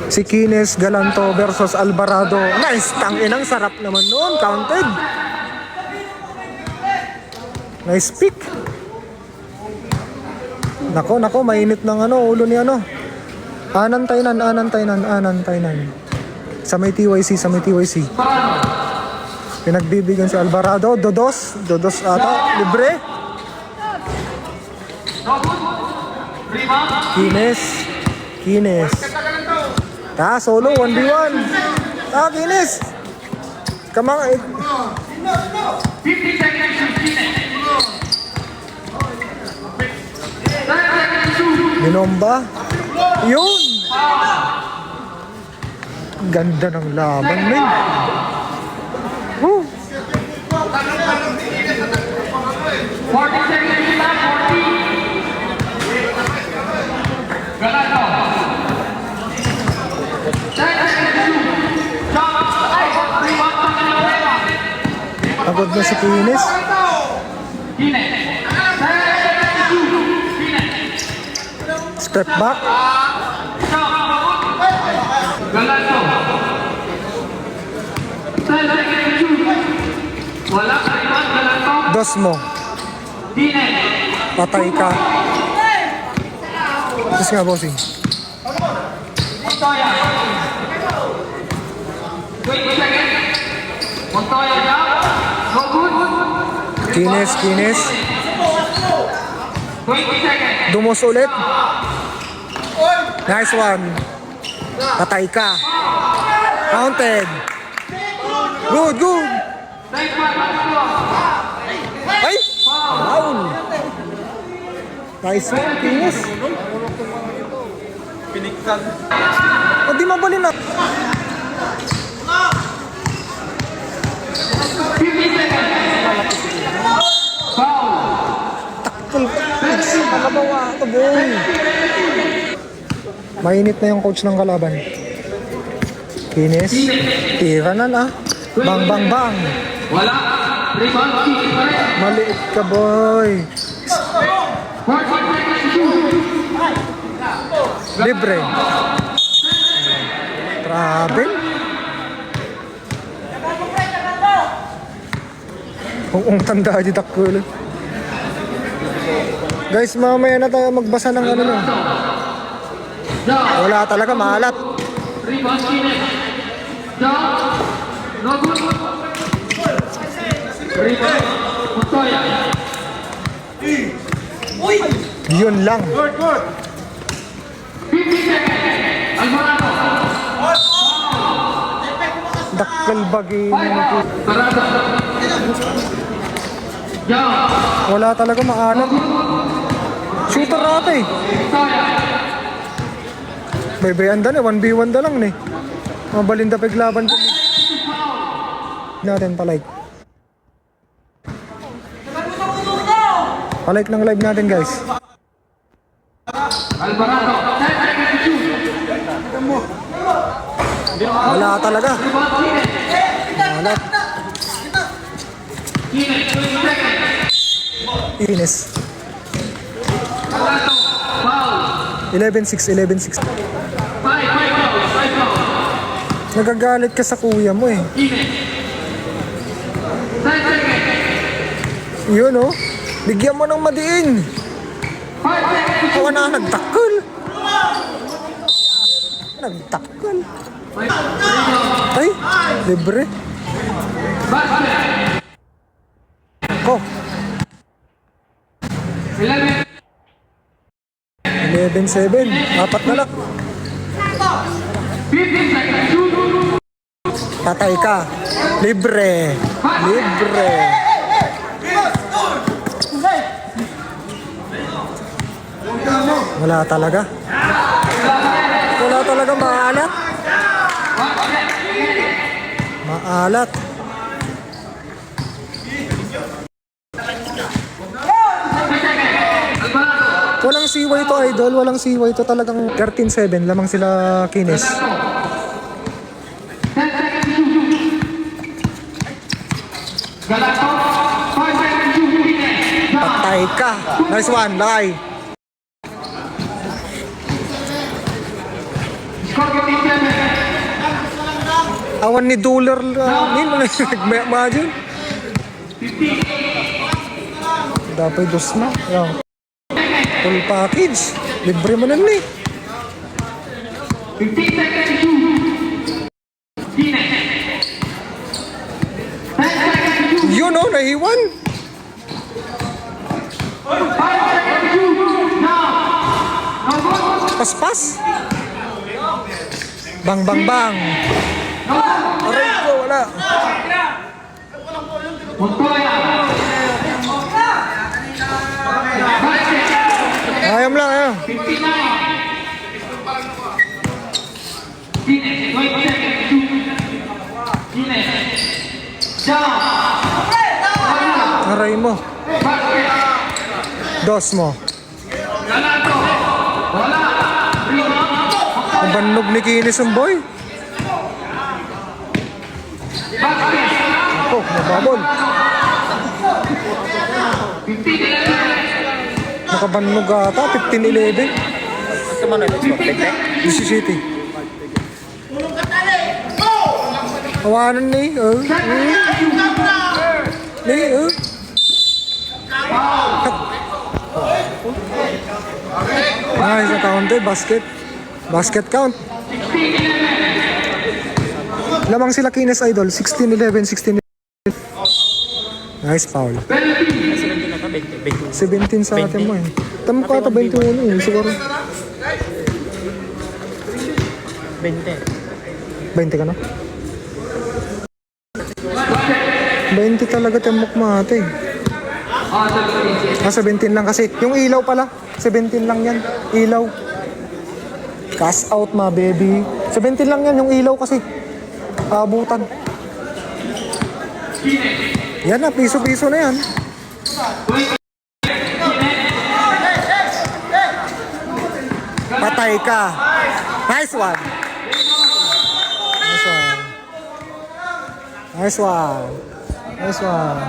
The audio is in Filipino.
Si Kines Galanto versus Alvarado. Nice! Tangin, ang sarap naman noon. Counted. Nice pick. Nako, mainit ng ulo ni Anantaynan. Sa may TYC. Pinagbibigyan si Alvarado. Dodos ata. Libre. Kines. Solo 1v1. Kines. Kamang 50 seconds. Binomba. Yun. Ganda ng laban, men. Woo. 40 seconds left. 40. Galano. Pagod na si Kines. Step back. Galano. Wala ka iwan, Galano. Dos mo. Patay ka. Tapos nga, bossing. Montoya. 20 seconds. Montoya down. No good. Kines. 20 seconds. Dumos ulit. Nice one. Patay ka. Counted. Good. Ay! Foul. Nice one, Kines. Piniktan. O di mabalin na. 50 seconds. Foul. Takil. Nakabawa ito, boy. Mainit na yung coach ng kalaban. Kines. Tira na. Bang. Wala. Rebound kick pa rin. Maliit ka, boy. 40 seconds. Libre. Travel. Kung tanda di takul. Guys, mamaya na tayo magbasa ng na. Wala talaga, maalat. Rebound kick. Down. No good. Rebound. Montoya. Yun lang. Good. 50 seconds. Alvarado. Dakkel bagay. Parada. Down. Wala talaga, maalat. Shooter ata eh. Montoya. Baybayan da na, 1v1 da lang eh. Mabalinda paglaban ko. Natin palike. Palike ng live natin, guys. Alvarado. Wala talaga. Maalat. Ines. 11-6. Nagagalit ka sa kuya mo eh. Yun oh. Bigyan mo ng madiin. Kawa na nagtakol. Ay, libre. Ko. 11-7. Apat na lang. Patay ka. Libre. Wala talaga. Maalat. Walang CY to, idol. Walang CY to. Talagang 13-7. Lamang sila Kines. Patay ka. Nice one. Lakay. Score 57. Awan ni Dollar nin nag-imagine. 50. Dapat dos na. Yan. Full package. Libre mo na ni. 15 seconds to shoot. Guinness. 10 seconds to shoot. Yun oh, nahiwan. 5 seconds to shoot. Now. No good. Paspas. Bang bang bang. Aray ko, wala. Montoya. Ayam lang, ayam. 59. Guinness. 20 seconds to shoot. Guinness. Down. Aray mo. Basket. Dos mo. Galato. Wala. Rebound. Ang banog ni Kinis ang boy. Basket. Oh, nababol. 15-11. Nakabanog ata, 15-11. DC City. Hawanan ni, Nice, counted, basket. Basket count. Lamang sila Kines Idol, 16-11, 16-11. Nice foul. 17 sa atin mo eh. Tama ko ata 21 eh, siguro. 20 ka na? 20 talaga temok mo ate. 17 lang kasi. Yung ilaw pala, 17 lang yan. Ilaw. Cash out ma baby. 17 lang yan yung ilaw kasi. Abutan. Yan na, piso-piso na yan. Patay ka. Nice one. Nice one. Nice one. Nice one.